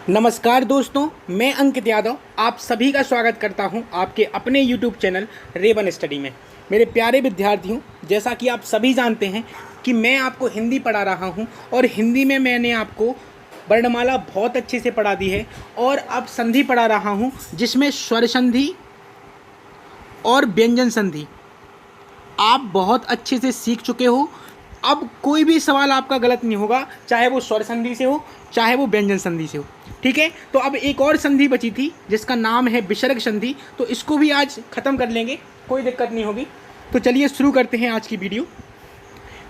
नमस्कार दोस्तों, मैं अंकित यादव आप सभी का स्वागत करता हूं आपके अपने YouTube चैनल रेवन स्टडी में। मेरे प्यारे विद्यार्थियों, जैसा कि आप सभी जानते हैं कि मैं आपको हिंदी पढ़ा रहा हूं और हिंदी में मैंने आपको वर्णमाला बहुत अच्छे से पढ़ा दी है और अब संधि पढ़ा रहा हूं जिसमें स्वर संधि और व्यंजन संधि आप बहुत अच्छे से सीख चुके हो। अब कोई भी सवाल आपका गलत नहीं होगा, चाहे वो स्वर संधि से हो चाहे वो व्यंजन संधि से हो। ठीक है, तो अब एक और संधि बची थी जिसका नाम है विसर्ग संधि, तो इसको भी आज ख़त्म कर लेंगे, कोई दिक्कत नहीं होगी। तो चलिए शुरू करते हैं आज की वीडियो।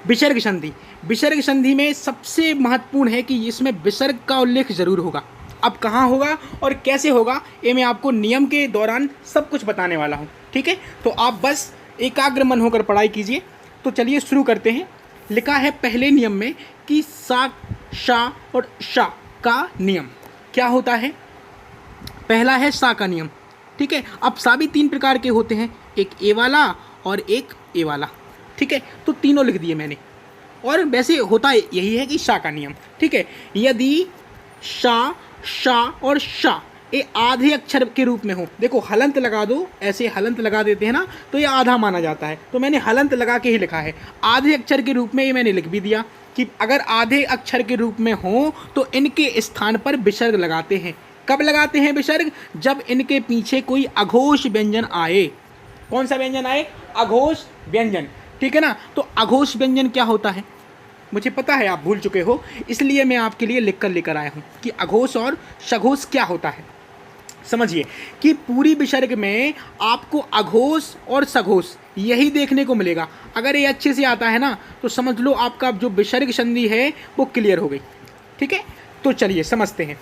विसर्ग संधि। विसर्ग संधि में सबसे महत्वपूर्ण है कि इसमें विसर्ग का उल्लेख ज़रूर होगा। अब कहाँ होगा और कैसे होगा ये मैं आपको नियम के दौरान सब कुछ बताने वाला हूँ। ठीक है, तो आप बस एकाग्र मन होकर पढ़ाई कीजिए। तो चलिए शुरू करते हैं। लिखा है पहले नियम में कि सा, शा और शा का नियम क्या होता है। पहला है सा का नियम। ठीक है, अब सा भी तीन प्रकार के होते हैं, एक ए वाला और एक ए वाला। ठीक है, तो तीनों लिख दिए मैंने। और वैसे होता यही है कि शा का नियम। ठीक है, यदि शा, शा और शा ये आधे अक्षर के रूप में हो, देखो हलंत लगा दो, ऐसे हलंत लगा देते हैं ना, तो ये आधा माना जाता है, तो मैंने हलंत लगा के ही लिखा है। आधे अक्षर के रूप में ये मैंने लिख भी दिया कि अगर आधे अक्षर के रूप में हो तो इनके स्थान पर विसर्ग लगाते हैं। कब लगाते हैं विसर्ग? जब इनके पीछे कोई अघोष व्यंजन आए। कौन सा व्यंजन आए? अघोष व्यंजन। ठीक है ना, तो अघोष व्यंजन क्या होता है मुझे पता है आप भूल चुके हो, इसलिए मैं आपके लिए लिख कर लेकर आया हूँ कि अघोष और सघोष क्या होता है। समझिए कि पूरी विसर्ग में आपको अघोष और सघोष यही देखने को मिलेगा। अगर ये अच्छे से आता है ना तो समझ लो आपका जो विसर्ग संधि है वो क्लियर हो गई। ठीक है, तो चलिए समझते हैं।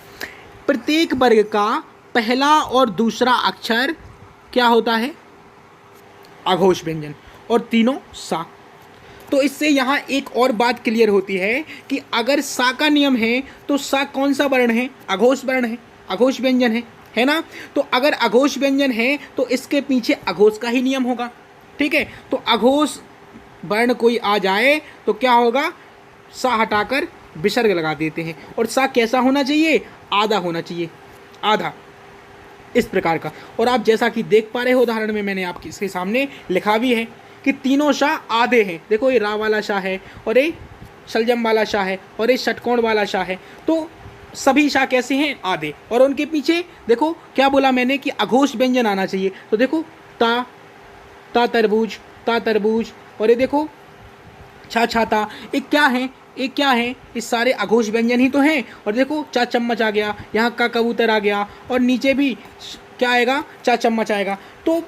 प्रत्येक वर्ग का पहला और दूसरा अक्षर क्या होता है? अघोष व्यंजन, और तीनों सा। तो इससे यहाँ एक और बात क्लियर होती है कि अगर सा का नियम है तो सा कौन सा वर्ण है? अघोष वर्ण है, अघोष व्यंजन है ना। तो अगर अघोष व्यंजन है तो इसके पीछे अघोष का ही नियम होगा। ठीक है, तो अघोष वर्ण कोई आ जाए तो क्या होगा? सा हटाकर विसर्ग लगा देते हैं। और सा कैसा होना चाहिए? आधा होना चाहिए, आधा, इस प्रकार का। और आप जैसा कि देख पा रहे हो उदाहरण में मैंने आपके इसके सामने लिखा भी है कि तीनों शाह आधे हैं। देखो ये रा वाला शाह है और ये शलजम वाला शाह है और ये षटकोण वाला शाह है, तो सभी शाह कैसे हैं? आधे। और उनके पीछे देखो क्या बोला मैंने कि अघोष व्यंजन आना चाहिए, तो देखो ता, ता तरबूज, ता तरबूज, और ये देखो छा छाता, ये क्या है? ये क्या है? ये सारे अघोष व्यंजन ही तो हैं। और देखो चा चम्मच आ गया, यहाँ का कबूतर आ गया, और नीचे भी क्या आएगा? चा चम्मच आएगा। तो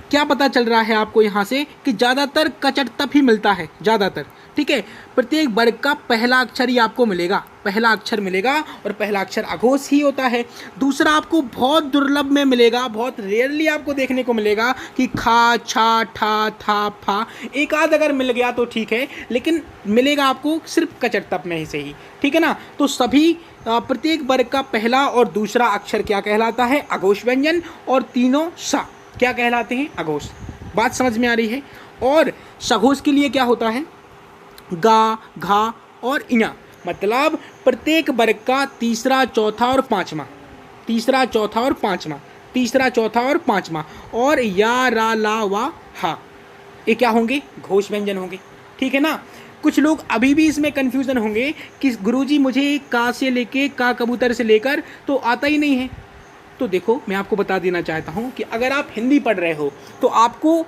क्या पता चल रहा है आपको यहाँ से कि ज़्यादातर कचट तप ही मिलता है, ज़्यादातर। ठीक है, प्रत्येक वर्ग का पहला अक्षर ही आपको मिलेगा, पहला अक्षर मिलेगा, और पहला अक्षर अघोष ही होता है। दूसरा आपको बहुत दुर्लभ में मिलेगा, बहुत रेयरली आपको देखने को मिलेगा कि खा, छा, ठा, था, फा। एक आध अगर मिल गया तो ठीक है, लेकिन मिलेगा आपको सिर्फ कचट तप में ही से ही। ठीक है ना, तो सभी प्रत्येक वर्ग का पहला और दूसरा अक्षर क्या कहलाता है? अघोष व्यंजन, और तीनों सा क्या कहलाते हैं? अघोष। बात समझ में आ रही है। और सघोष के लिए क्या होता है? गा, घा और इया, मतलब प्रत्येक वर्ग का तीसरा, चौथा और पांचवा, तीसरा, चौथा और पांचवा, तीसरा, चौथा और पांचवा, और या, रा, ला, वा, हा, ये क्या होंगे? घोष व्यंजन होंगे। ठीक है ना। कुछ लोग अभी भी इसमें कन्फ्यूज़न होंगे कि गुरुजी मुझे का से लेके, का कबूतर से लेकर तो आता ही नहीं है। तो देखो मैं आपको बता देना चाहता हूँ कि अगर आप हिंदी पढ़ रहे हो तो आपको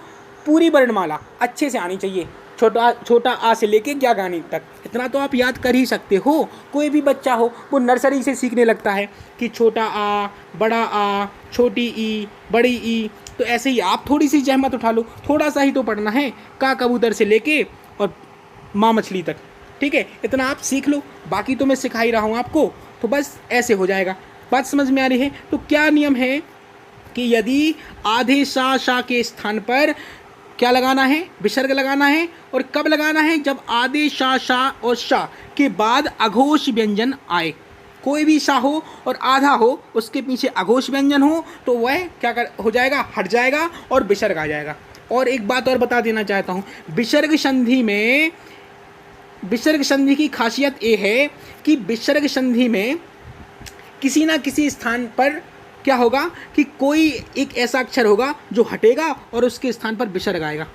पूरी वर्णमाला अच्छे से आनी चाहिए, छोटा छोटा आ से लेके ज्ञागानी तक, इतना तो आप याद कर ही सकते हो। कोई भी बच्चा हो वो नर्सरी से सीखने लगता है कि छोटा आ, बड़ा आ, छोटी ई, बड़ी ई, तो ऐसे ही आप थोड़ी सी जहमत उठा लो, थोड़ा सा ही तो पढ़ना है, का कबूतर से लेके और माँ मछली तक। ठीक है, इतना आप सीख लो, बाकी तो मैं सिखा ही रहा हूँ आपको, तो बस ऐसे हो जाएगा। बात समझ में आ रही है। तो क्या नियम है कि यदि आधे शा के स्थान पर क्या लगाना है? विसर्ग लगाना है। और कब लगाना है? जब आधे शा और शा के बाद अघोष व्यंजन आए। कोई भी शा हो और आधा हो, उसके पीछे अघोष व्यंजन हो, तो वह क्या हो जाएगा? हट जाएगा और विसर्ग आ जाएगा। और एक बात और बता देना चाहता हूँ, विसर्ग संधि की खासियत ये है कि विसर्ग संधि में किसी ना किसी स्थान पर क्या होगा कि कोई एक ऐसा अक्षर होगा जो हटेगा और उसके स्थान पर विसर्ग आएगा।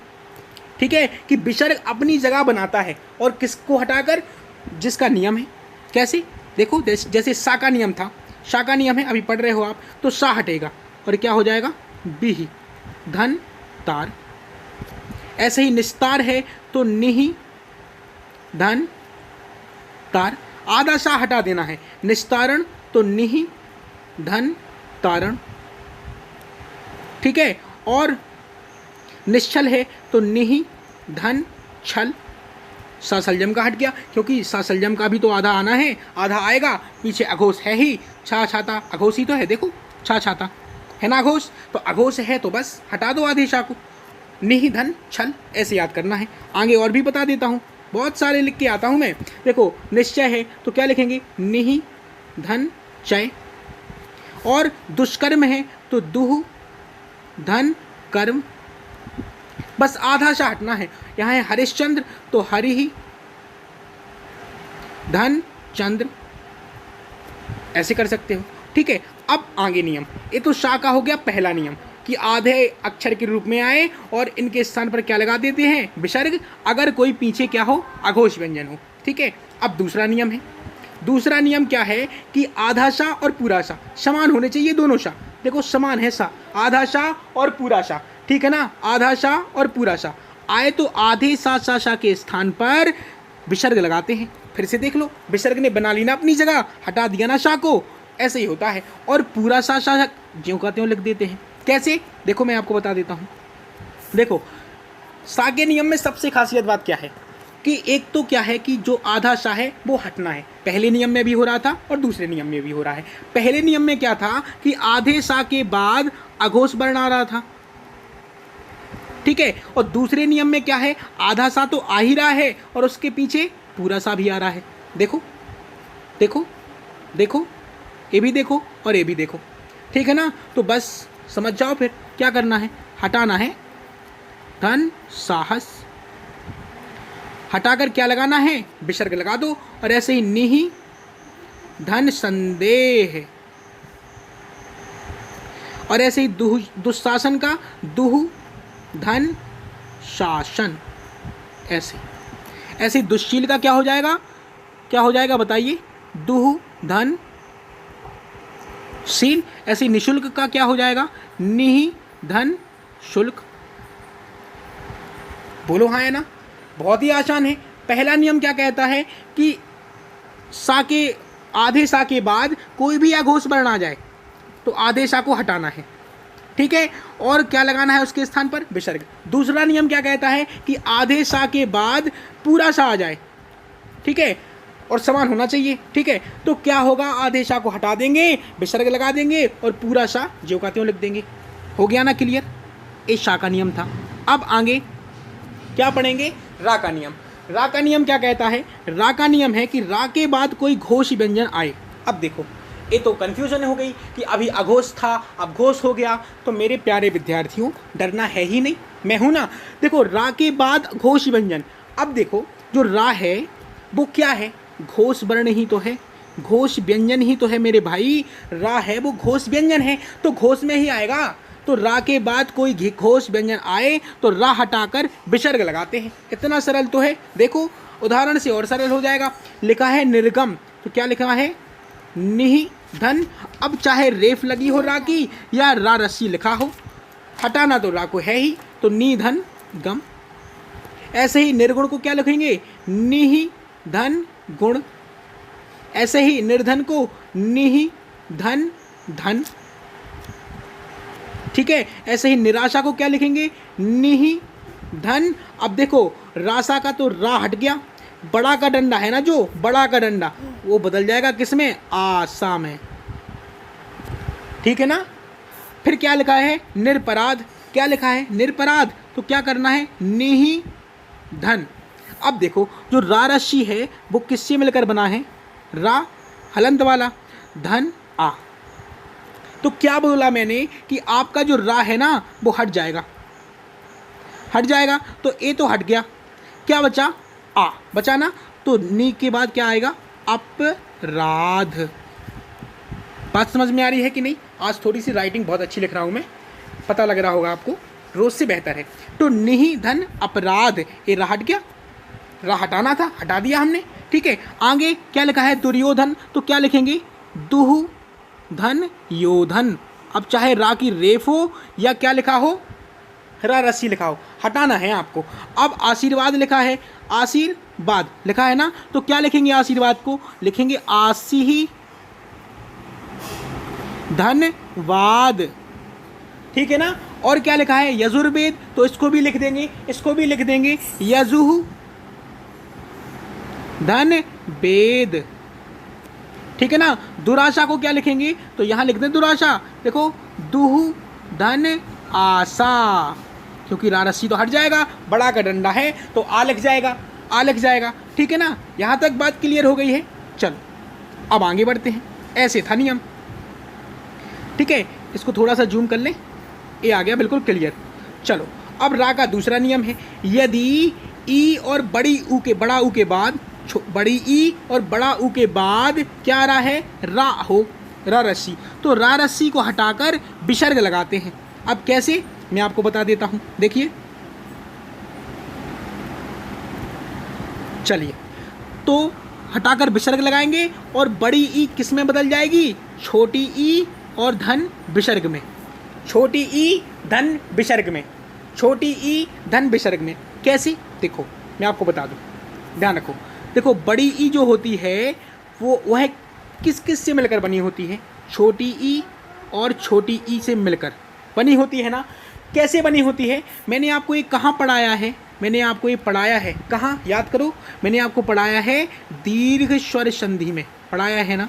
ठीक है, कि विसर्ग अपनी जगह बनाता है और किसको हटाकर, जिसका नियम है। कैसे, देखो जैसे सा का नियम था, सा का नियम है, अभी पढ़ रहे हो आप, तो सा हटेगा और क्या हो जाएगा, बिही धन तार। ऐसे ही निस्तार है तो निही धन तार, आधा सा हटा देना है, निस्तारण तो निही धन तारण। ठीक है, और निश्चल है तो निही धन छल, सासलजम का हट गया, क्योंकि सासलजम का भी तो आधा आना है, आधा आएगा, पीछे अघोष है ही, छा छाता अघोष ही तो है, देखो छा छाता है ना अघोष, तो अघोष है तो बस हटा दो आधे शा को, निहि धन छल, ऐसे याद करना है। आगे और भी बता देता हूँ, बहुत सारे लिख के आता हूँ मैं। देखो निश्चय है तो क्या लिखेंगे, निहि धन चय, और दुष्कर्म है तो दुह धन कर्म, बस आधा सा हटना है। यहाँ है हरिश्चंद्र तो हरि ही धन चंद्र, ऐसे कर सकते हो। ठीक है, अब आगे नियम, ये तो शा का हो गया पहला नियम कि आधे अक्षर के रूप में आए और इनके स्थान पर क्या लगा देते हैं, विसर्ग, अगर कोई पीछे क्या हो, अघोष व्यंजन हो। ठीक है, अब दूसरा नियम है, दूसरा नियम क्या है कि आधा सा और पूरा सा समान होने चाहिए, दोनों सा देखो समान है, सा आधा सा और पूरा सा, ठीक है ना, आधा सा और पूरा सा आए तो आधे सा के स्थान पर विसर्ग लगाते हैं। फिर से देख लो, विसर्ग ने बना ली ना अपनी जगह, हटा दिया ना सा को, ऐसे ही होता है। और पूरा सा ज्यों का त्यों लिख देते हैं। कैसे, देखो मैं आपको बता देता हूँ। देखो सा के नियम में सबसे खासियत बात क्या है कि एक तो क्या है कि जो आधा सा है वो हटना है, पहले नियम में भी हो रहा था और दूसरे नियम में भी हो रहा है। पहले नियम में क्या था कि आधे सा के बाद अघोष वर्ण आ रहा था, ठीक है, और दूसरे नियम में क्या है, आधा सा तो आ ही रहा है और उसके पीछे पूरा सा भी आ रहा है। देखो देखो देखो, ये भी देखो और ये भी देखो, ठीक है ना, तो बस समझ जाओ फिर क्या करना है, हटाना है धन साहस, हटाकर क्या लगाना है, विसर्ग लगा दो, और ऐसे ही निहि धन संदेह, और ऐसे ही दुशासन का दुह धन शासन, ऐसे ऐसे दुश्शील का क्या हो जाएगा, क्या हो जाएगा बताइए, दुह धन शील। ऐसे निशुल्क का क्या हो जाएगा, निहि धन शुल्क। बोलो हाँ है ना, बहुत ही आसान है। पहला नियम क्या कहता है कि सा के आधे सा के बाद कोई भी अघोष वर्ण आ जाए तो आधे सा को हटाना है, ठीक है, और क्या लगाना है उसके स्थान पर, विसर्ग। दूसरा नियम क्या कहता है कि आधे सा के बाद पूरा सा आ जाए, ठीक है, और समान होना चाहिए, ठीक है, तो क्या होगा, आधे सा को हटा देंगे, विसर्ग लगा देंगे और पूरा सा ज्यों का त्यों लिख देंगे। हो गया ना क्लियर, ये शा का नियम था। अब आगे क्या पढ़ेंगे, रा का नियम। रा का नियम क्या कहता है, रा का नियम है कि रा के बाद कोई घोष व्यंजन आए। अब देखो ये तो कन्फ्यूजन हो गई कि अभी अघोष था अब घोष हो गया, तो मेरे प्यारे विद्यार्थियों डरना है ही नहीं, मैं हूं ना। देखो रा के बाद घोष व्यंजन, अब देखो जो रा है वो क्या है, घोष वर्ण ही तो है, घोष व्यंजन ही तो है मेरे भाई, रा है वो घोष व्यंजन है, तो घोष में ही आएगा। तो रा के बाद कोई घोष व्यंजन आए तो रा हटाकर विसर्ग लगाते हैं, इतना सरल तो है। देखो उदाहरण से और सरल हो जाएगा, लिखा है निर्गम, तो क्या लिखा है, निहि धन, अब चाहे रेफ लगी हो रा की या रा रस्सी लिखा हो, हटाना तो रा को है ही, तो नि धन गम। ऐसे ही निर्गुण को क्या लिखेंगे, निहि धन गुण। ऐसे ही निर्धन को निहि धन धन, ठीक है। ऐसे ही निराशा को क्या लिखेंगे, निहि धन। अब देखो राशा का तो रा हट गया, बड़ा का डंडा है ना, जो बड़ा का डंडा वो बदल जाएगा किसमें, आशा में, ठीक है ना। फिर क्या लिखा है, निरपराध, क्या लिखा है, निरपराध, तो क्या करना है, निहि धन। अब देखो जो रा रस्सी है वो किससे मिलकर बना है, रा हलंत वाला, धन आ, तो क्या बोला मैंने कि आपका जो रा है ना वो हट जाएगा, हट जाएगा, तो ए तो हट गया, क्या बचा, आ बचा ना, तो नी के बाद क्या आएगा, अपराध, बात समझ में आ रही है कि नहीं? आज थोड़ी सी राइटिंग बहुत अच्छी लिख रहा हूँ मैं, पता लग रहा होगा आपको, रोज से बेहतर है। तो निहि धन अपराध, ये रा हट गया, रा हटाना था, हटा दिया हमने, ठीक है। आगे क्या लिखा है? दुर्योधन, तो क्या लिखेंगे? दुहु धन योधन। अब चाहे रा की रेफ हो या क्या लिखा हो, रा रस्सी लिखा हो, हटाना है आपको। अब आशीर्वाद लिखा है, आशीर्वाद लिखा है ना, तो क्या लिखेंगे? आशीर्वाद को लिखेंगे आशी धन्यवाद, ठीक है ना। और क्या लिखा है? यजुर्वेद, तो इसको भी लिख देंगे, इसको भी लिख देंगे यजुः धन वेद, ठीक है ना। दुराशा को क्या लिखेंगे? तो यहां लिख दें दुराशा, देखो दुहु धन आशा, क्योंकि रा रस्सी तो हट जाएगा, बड़ा का डंडा है तो आ लिख जाएगा, आ लिख जाएगा, ठीक है ना। यहां तक बात क्लियर हो गई है। चलो अब आगे बढ़ते हैं। ऐसे था नियम, ठीक है। इसको थोड़ा सा जूम कर लें, ये आ गया बिल्कुल क्लियर। चलो अब रा का दूसरा नियम है, यदि ई और बड़ी ऊ के, बड़ा ऊ के बाद, बड़ी ई और बड़ा ऊ के बाद क्या आ रहा है? रा हो, रा रस्सी, तो रा रस्सी को हटाकर विसर्ग लगाते हैं। अब कैसे, मैं आपको बता देता हूं, देखिए। चलिए, तो हटाकर विसर्ग लगाएंगे और बड़ी ई किस में बदल जाएगी? छोटी ई और धन विसर्ग में, छोटी ई धन विसर्ग में, छोटी ई धन विसर्ग में। कैसे? देखो मैं आपको बता दूं, ध्यान रखो। देखो बड़ी ई जो होती है वो वह किस किस से मिलकर बनी होती है? छोटी ई और छोटी ई से मिलकर बनी होती है ना। कैसे बनी होती है? मैंने आपको ये कहाँ पढ़ाया है? मैंने आपको ये पढ़ाया है कहाँ, याद करो। मैंने आपको पढ़ाया है दीर्घ स्वर संधि में, पढ़ाया है ना,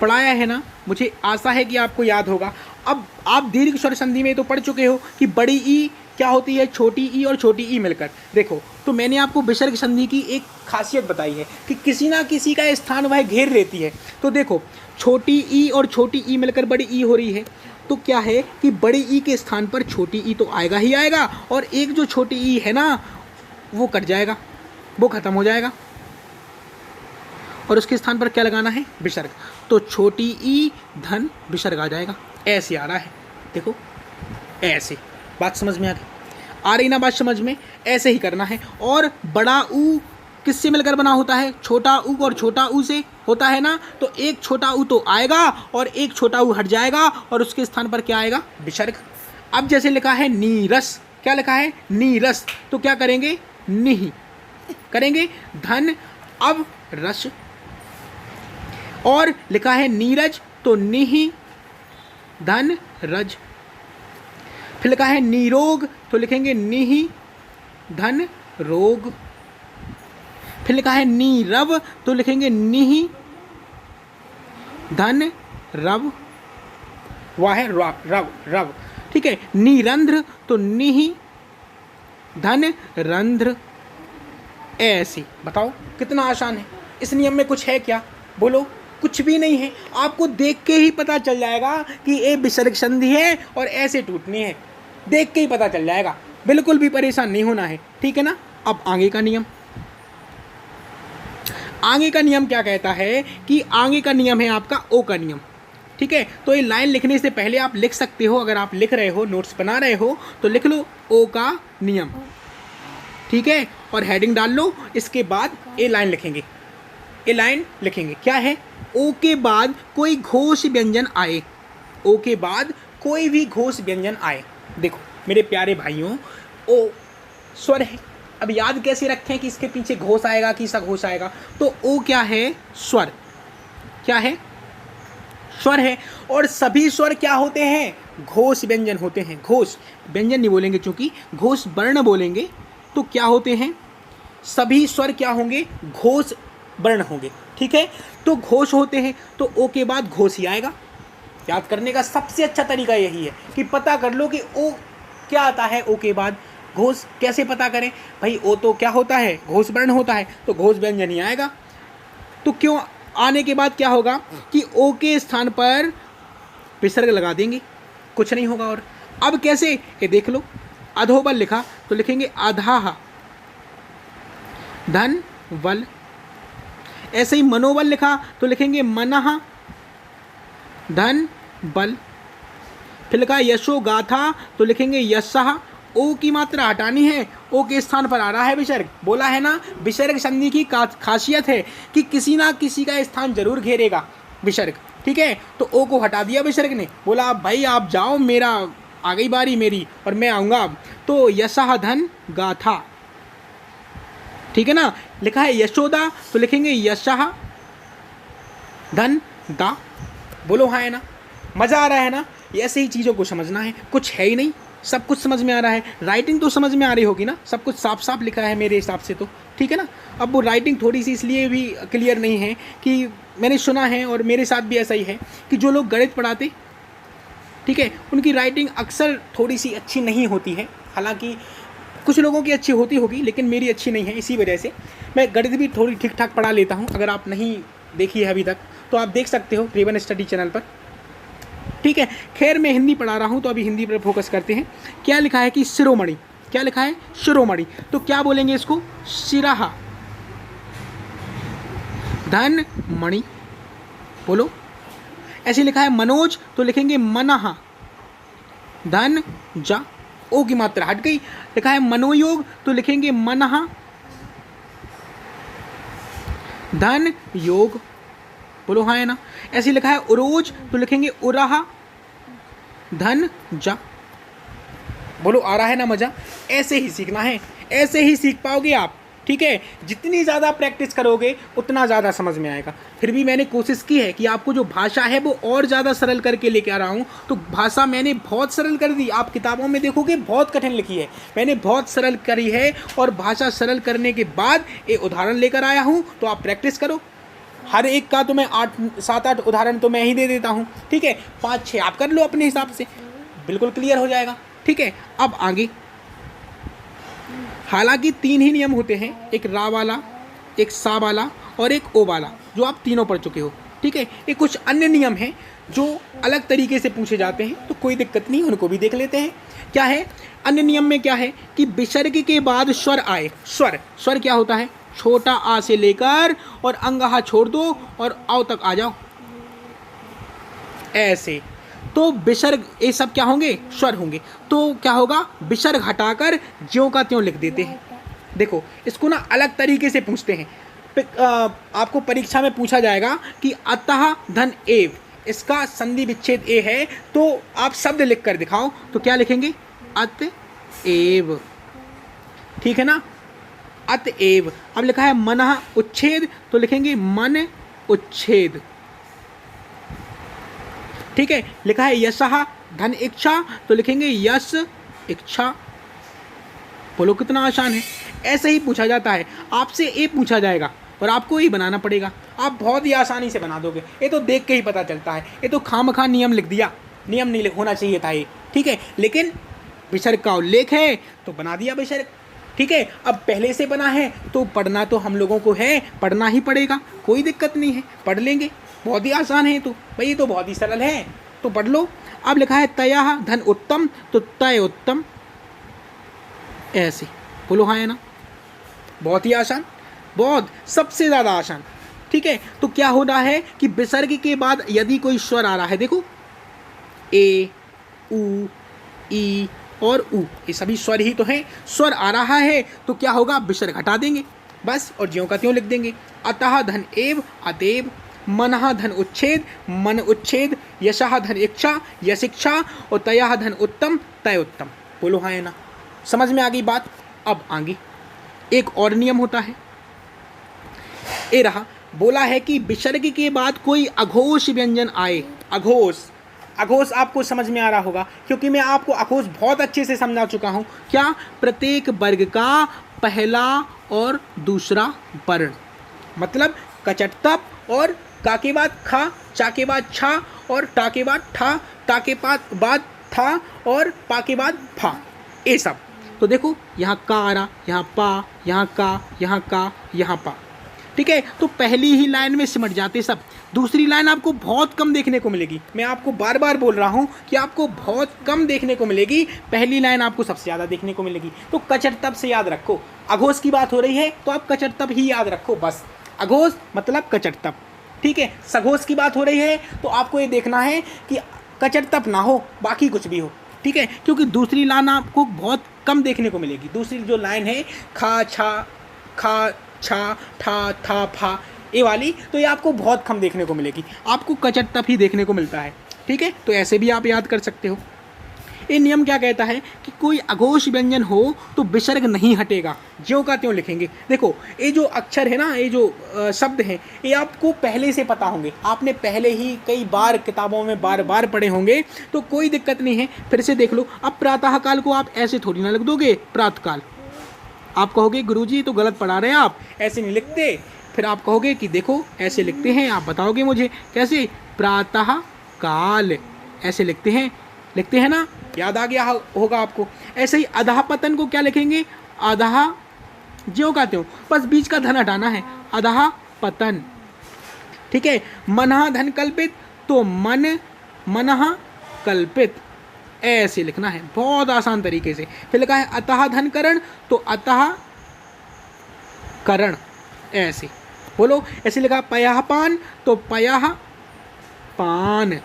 पढ़ाया है ना। मुझे आशा है कि आपको याद होगा। अब आप दीर्घ स्वर संधि में तो पढ़ चुके हो कि बड़ी ई क्या होती है? छोटी ई और छोटी ई मिलकर। देखो, तो मैंने आपको विसर्ग संधि की एक खासियत बताई है कि किसी ना किसी का स्थान वह घेर लेती है। तो देखो, छोटी ई और छोटी ई मिलकर बड़ी ई हो रही है, तो क्या है कि बड़ी ई के स्थान पर छोटी ई तो आएगा ही आएगा, और एक जो छोटी ई है ना वो कट जाएगा, वो खत्म हो जाएगा, और उसके स्थान पर क्या लगाना है? विसर्ग। तो छोटी ई धन विसर्ग आ जाएगा। ऐसे आ रहा है, देखो ऐसे। बात समझ में आ रही ना? बात समझ में? ऐसे ही करना है। और बड़ा ऊ किससे मिलकर बना होता है? छोटा ऊ और छोटा ऊ से होता है ना। तो एक छोटा ऊ तो आएगा और एक छोटा ऊ हट जाएगा, और उसके स्थान पर क्या आएगा? विसर्ग। अब जैसे लिखा है नीरस, क्या लिखा है? नीरस, तो क्या करेंगे? निहि करेंगे धन, अब रस। और लिखा है नीरज, तो निहि धन रज। फिर लिखा है निरोग, तो लिखेंगे निहि धन रोग। फिर लिखा है नीरव, तो लिखेंगे निहि धन रव। वह है रव, रव, ठीक है। निरंध्र, तो निहि धन रंध्र। ऐसे बताओ कितना आसान है। इस नियम में कुछ है क्या? बोलो। कुछ भी नहीं है। आपको देख के ही पता चल जाएगा कि ये विसर्ग संधि है और ऐसे टूटनी है, देख के ही पता चल जाएगा। बिल्कुल भी परेशान नहीं होना है, ठीक है ना। अब आगे का नियम, आगे का नियम क्या कहता है कि आगे का नियम है आपका ओ का नियम, ठीक है। तो ये लाइन लिखने से पहले आप लिख सकते हो, अगर आप लिख रहे हो, नोट्स बना रहे हो, तो लिख लो ओ का नियम, ठीक है। और हेडिंग डाल लो, इसके बाद ए लाइन लिखेंगे, ए लाइन लिखेंगे। क्या है? ओ के बाद कोई घोष व्यंजन आए, ओ के बाद कोई भी घोष व्यंजन आए। देखो मेरे प्यारे भाइयों, ओ स्वर है। अब याद कैसे रखें कि इसके पीछे घोष आएगा कि सघोष आएगा? तो ओ क्या है? स्वर। क्या है? स्वर है। और सभी स्वर क्या होते हैं? घोष व्यंजन होते हैं। घोष व्यंजन नहीं बोलेंगे, चूंकि घोष वर्ण बोलेंगे। तो क्या होते हैं? सभी स्वर क्या होंगे? घोष वर्ण होंगे, ठीक है। तो घोष होते हैं, तो ओ के बाद घोष ही आएगा। याद करने का सबसे अच्छा तरीका यही है कि पता कर लो कि ओ क्या आता है, ओ के बाद घोष। कैसे पता करें भाई? ओ तो क्या होता है? घोष वर्ण होता है, तो घोष व्यंजन ही आएगा। तो क्यों आने के बाद क्या होगा कि ओ के स्थान पर विसर्ग लगा देंगे, कुछ नहीं होगा। और अब कैसे? ये देख लो, अधोबल लिखा तो लिखेंगे अधाह धन वल। ऐसे ही मनोबल लिखा तो लिखेंगे मनः धन बल। फिर लिखा है यशो गाथा, तो लिखेंगे यशः। ओ की मात्रा हटानी है, ओ के स्थान पर आ रहा है विसर्ग। बोला है ना, विसर्ग संधि की खासियत है कि किसी ना किसी का स्थान जरूर घेरेगा विसर्ग। ठीक है, तो ओ को हटा दिया विसर्ग ने, बोला अब भाई आप जाओ, मेरा आ गई बारी मेरी और मैं आऊँगा अब। तो यशः धन गाथा, ठीक है ना। लिखा है यशोदा, तो लिखेंगे यशः धन दा। बोलो हाँ है ना, मज़ा आ रहा है ना। ऐसे ही चीज़ों को समझना है, कुछ है ही नहीं, सब कुछ समझ में आ रहा है। राइटिंग तो समझ में आ रही होगी ना, सब कुछ साफ साफ लिखा है मेरे हिसाब से तो, ठीक है ना। अब वो राइटिंग थोड़ी सी इसलिए भी क्लियर नहीं है कि मैंने सुना है और मेरे साथ भी ऐसा ही है कि जो लोग गणित पढ़ाते, ठीक है, उनकी राइटिंग अक्सर थोड़ी सी अच्छी नहीं होती है। हालांकि कुछ लोगों की अच्छी होती होगी, लेकिन मेरी अच्छी नहीं है। इसी वजह से मैं गणित भी थोड़ी ठीक ठाक पढ़ा लेता हूँ। अगर आप नहीं देखी है अभी तक तो आप देख सकते हो रेवन स्टडी चैनल पर, ठीक है। खैर मैं हिंदी पढ़ा रहा हूँ तो अभी हिंदी पर फोकस करते हैं। क्या लिखा है कि शिरोमणि, क्या लिखा है शिरोमणि, तो क्या बोलेंगे इसको, शिरः धन मणि। बोलो। ऐसे लिखा है मनोज, तो लिखेंगे मनः धन जा। ओ की मात्रा हट गई। लिखा है मनोयोग, तो लिखेंगे मनः धन योग। बोलो हाँ है ना। ऐसे लिखा है उरोज, तो लिखेंगे उरः धन जा। बोलो आ रहा है ना मजा। ऐसे ही सीखना है, ऐसे ही सीख पाओगे आप, ठीक है। जितनी ज़्यादा प्रैक्टिस करोगे उतना ज़्यादा समझ में आएगा। फिर भी मैंने कोशिश की है कि आपको जो भाषा है वो और ज़्यादा सरल करके लेके आ रहा हूँ। तो भाषा मैंने बहुत सरल कर दी, आप किताबों में देखोगे बहुत कठिन लिखी है, मैंने बहुत सरल करी है। और भाषा सरल करने के बाद एक उदाहरण लेकर आया हूँ, तो आप प्रैक्टिस करो। हर एक का तो मैं 7-8 उदाहरण तो मैं ही दे देता हूँ, ठीक है। 5-6 आप कर लो अपने हिसाब से, बिल्कुल क्लियर हो जाएगा, ठीक है। अब आगे, हालांकि 3 ही नियम होते हैं, एक रा वाला, एक सा वाला और एक ओ वाला, जो आप तीनों पढ़ चुके हो, ठीक है। ये कुछ अन्य नियम हैं जो अलग तरीके से पूछे जाते हैं, तो कोई दिक्कत नहीं, उनको भी देख लेते हैं। क्या है अन्य नियम में, क्या है कि विसर्ग के बाद स्वर आए। स्वर क्या होता है, छोटा आ से लेकर और अंगहा छोड़ दो और आओ तक आ जाओ, ऐसे। तो विसर्ग, ये सब क्या होंगे, स्वर होंगे। तो क्या होगा, विसर्ग हटाकर ज्यों का त्यों लिख देते हैं। देखो इसको ना अलग तरीके से पूछते हैं। आपको परीक्षा में पूछा जाएगा कि अतः धन एव, इसका संधि विच्छेद ए है, तो आप शब्द लिख कर दिखाओ। तो क्या लिखेंगे, अतएव, ठीक है ना, अतएव। अब लिखा है मनः उच्छेद, तो लिखेंगे मन उच्छेद, ठीक है। लिखा है यशः धन इच्छा, तो लिखेंगे यश इच्छा। बोलो कितना आसान है। ऐसे ही पूछा जाता है, आपसे ए पूछा जाएगा और आपको ही बनाना पड़ेगा। आप बहुत ही आसानी से बना दोगे, ये तो देख के ही पता चलता है। ये तो खामखा नियम लिख दिया, नियम नहीं होना चाहिए था ये, ठीक है। लेकिन विसर्ग का उल्लेख है तो बना दिया विसर्ग, ठीक है। अब पहले से बना है तो पढ़ना तो हम लोगों को है, पढ़ना ही पड़ेगा, कोई दिक्कत नहीं है, पढ़ लेंगे। बहुत ही आसान है, तो भाई ये तो बहुत ही सरल है, तो पढ़ लो। अब लिखा है तयः धन उत्तम, तो तय उत्तम, ऐसे। बोलो हाँ है ना, बहुत ही आसान, बहुत सबसे ज़्यादा आसान, ठीक है। तो क्या हो रहा है कि विसर्ग के बाद यदि कोई स्वर आ रहा है, देखो ए, उ, ई और उ, ये सभी स्वर ही तो हैं। स्वर आ रहा है तो क्या होगा, विसर्ग हटा देंगे बस और ज्यों का त्यों लिख देंगे। अतः धन एव, अतएव। मनः धन उच्छेद, मन उच्छेद। यशः धन इच्छा, यशिक्षा। और तयः धन उत्तम, तय उत्तम। बोलो हाँ है ना, समझ में आ गई बात। अब आगे एक और नियम होता है, ये रहा। बोला है कि विसर्ग के बाद कोई अघोष व्यंजन आए। अघोष आपको समझ में आ रहा होगा, क्योंकि मैं आपको अघोष बहुत अच्छे से समझा चुका हूँ। क्या, प्रत्येक वर्ग का पहला और दूसरा वर्ण, मतलब कचटतप और का के बाद खा, चा के बाद छा और टा के बाद ठा, ता के बाद था और पा के बाद फा, ये सब। तो देखो यहाँ का आ रहा, यहाँ पा, यहाँ का, यहाँ पा, ठीक है। तो पहली ही लाइन में सिमट जाते सब। दूसरी लाइन आपको बहुत कम देखने को मिलेगी। मैं आपको बार बार बोल रहा हूँ कि आपको बहुत कम देखने को मिलेगी, पहली लाइन आपको सबसे ज़्यादा देखने को मिलेगी। तो कचटतप से याद रखो, अघोष की बात हो रही है तो आप कचटतप ही याद रखो बस। अघोष मतलब कचटतप, ठीक है। सघोष की बात हो रही है तो आपको ये देखना है कि कचरतप ना हो, बाकी कुछ भी हो, ठीक है, क्योंकि दूसरी लाइन आपको बहुत कम देखने को मिलेगी। दूसरी जो लाइन है खा छा ठा था फा, ये वाली, तो ये आपको बहुत कम देखने को मिलेगी, आपको कचरतप ही देखने को मिलता है, ठीक है। तो ऐसे भी आप याद कर सकते हो। ये नियम क्या कहता है कि कोई अघोष व्यंजन हो तो विसर्ग नहीं हटेगा, ज्यों का त्यों लिखेंगे। देखो ये जो अक्षर है ना, ये जो शब्द हैं, ये आपको पहले से पता होंगे, आपने पहले ही कई बार किताबों में बार बार पढ़े होंगे, तो कोई दिक्कत नहीं है, फिर से देख लो। अब प्रातः काल को आप ऐसे थोड़ी ना लिख दोगे, प्रातःकाल। आप कहोगे गुरुजी तो गलत पढ़ा रहे हैं आप, ऐसे नहीं लिखते। फिर आप कहोगे कि देखो ऐसे लिखते हैं, आप बताओगे मुझे कैसे, प्रातः काल ऐसे लिखते हैं ना, याद आ गया होगा आपको। ऐसे ही अधःपतन को क्या लिखेंगे, अधः ज्यों का त्यों, बस बीच का धन हटाना है, अधः पतन, ठीक है। मनः धन कल्पित तो मनः कल्पित, ऐसे लिखना है बहुत आसान तरीके से। फिर लिखा है अतः धन करण तो अतः करण, ऐसे बोलो। ऐसे लिखा पयः पान तो पयः पान,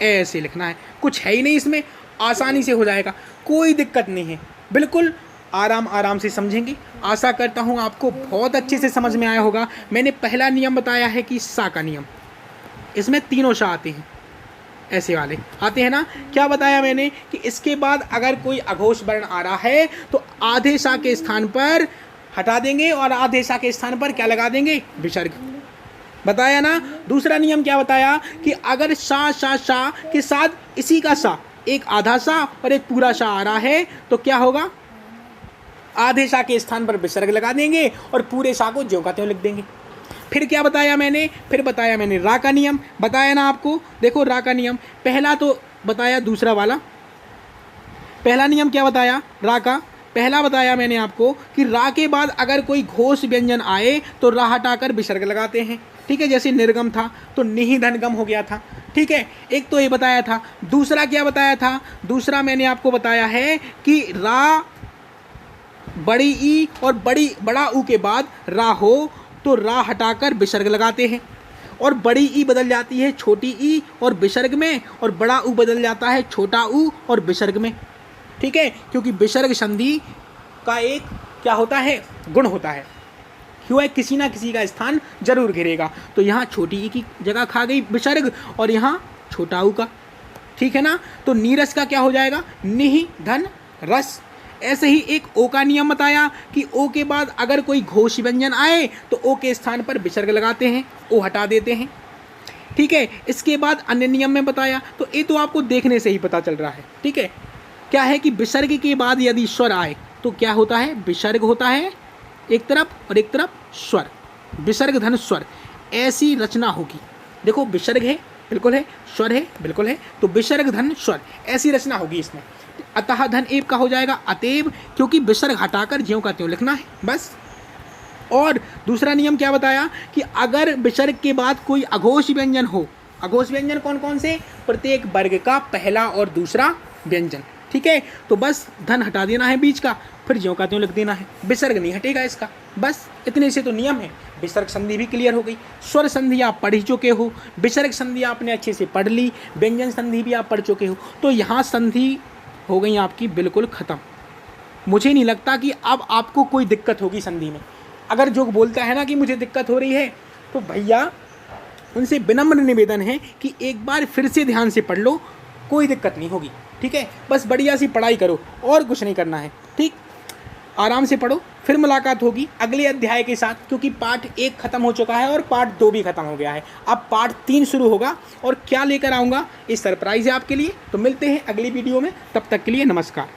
ऐसे लिखना है। कुछ है ही नहीं इसमें, आसानी से हो जाएगा, कोई दिक्कत नहीं है, बिल्कुल आराम से समझेंगे। आशा करता हूँ आपको बहुत अच्छे से समझ में आया होगा। मैंने पहला नियम बताया है कि सा का नियम, इसमें तीनों सा आते हैं, ऐसे वाले आते हैं ना। क्या बताया मैंने कि इसके बाद अगर कोई अघोष वर्ण आ रहा है तो आधे सा के स्थान पर हटा देंगे और आधे सा के स्थान पर क्या लगा देंगे, विसर्ग, बताया ना। दूसरा नियम क्या बताया कि अगर सा के साथ इसी का सा, एक आधा सा और एक पूरा सा आ रहा है तो क्या होगा, आधे सा के स्थान पर विसर्ग लगा देंगे और पूरे सा को ज्यों का त्यों लिख देंगे। फिर क्या बताया मैंने, रा का नियम बताया ना आपको। देखो रा का नियम पहला तो बताया, दूसरा वाला पहला नियम क्या बताया, रा का पहला बताया मैंने आपको कि रा के बाद अगर कोई घोष व्यंजन आए तो रा हटाकर विसर्ग लगाते हैं, ठीक है। जैसे निर्गम था तो निहि धनगम हो गया था, ठीक है। एक तो ये बताया था। दूसरा क्या बताया था, दूसरा मैंने आपको बताया है कि रा बड़ी ई और बड़ा ऊ के बाद रा हो तो रा हटाकर विसर्ग लगाते हैं, और बड़ी ई बदल जाती है छोटी ई और विसर्ग में, और बड़ा ऊ बदल जाता है छोटा ऊ और विसर्ग में, ठीक है। क्योंकि विसर्ग संधि का एक क्या होता है, गुण होता है, क्यों है, किसी ना किसी का स्थान जरूर घेरेगा। तो यहाँ छोटी ई की जगह खा गई विसर्ग और यहाँ छोटा ऊ का, ठीक है ना। तो नीरस का क्या हो जाएगा, निहि धन रस। ऐसे ही एक ओ का नियम बताया कि ओ के बाद अगर कोई घोष व्यंजन आए तो ओ के स्थान पर विसर्ग लगाते हैं, ओ हटा देते हैं, ठीक है। इसके बाद अन्य नियम में बताया, तो ये तो आपको देखने से ही पता चल रहा है, ठीक है। क्या है कि विसर्ग के बाद यदि स्वर आए तो क्या होता है, विसर्ग होता है एक तरफ और एक तरफ स्वर, विसर्ग धन स्वर, ऐसी रचना होगी। देखो विसर्ग है बिल्कुल है, स्वर है बिल्कुल है, तो विसर्ग धन स्वर ऐसी रचना होगी इसमें। अतः धन एव का हो जाएगा अतएव, क्योंकि विसर्ग हटाकर ज्यों का त्यों लिखना है बस। और दूसरा नियम क्या बताया कि अगर विसर्ग के बाद कोई अघोष व्यंजन हो, अघोष व्यंजन कौन कौन से, प्रत्येक वर्ग का पहला और दूसरा व्यंजन, ठीक है। तो बस धन हटा देना है बीच का, फिर ज्यों का त्यों लिख देना है, विसर्ग नहीं हटेगा इसका, बस इतने से तो नियम है। विसर्ग संधि भी क्लियर हो गई, स्वर संधि आप पढ़ ही चुके हो, विसर्ग संधि आपने अच्छे से पढ़ ली, व्यंजन संधि भी आप पढ़ चुके हो, तो यहाँ संधि हो गई आपकी बिल्कुल ख़त्म। मुझे नहीं लगता कि अब आपको कोई दिक्कत होगी संधि में। अगर जो बोलता है ना कि मुझे दिक्कत हो रही है, तो भैया उनसे विनम्र निवेदन है कि एक बार फिर से ध्यान से पढ़ लो, कोई दिक्कत नहीं होगी, ठीक है। बस बढ़िया सी पढ़ाई करो और कुछ नहीं करना है, ठीक। आराम से पढ़ो, फिर मुलाकात होगी अगले अध्याय के साथ, क्योंकि पार्ट 1 खत्म हो चुका है और पार्ट 2 भी खत्म हो गया है। अब पार्ट 3 शुरू होगा और क्या लेकर आऊँगा ये सरप्राइज़ है आपके लिए। तो मिलते हैं अगली वीडियो में, तब तक के लिए नमस्कार।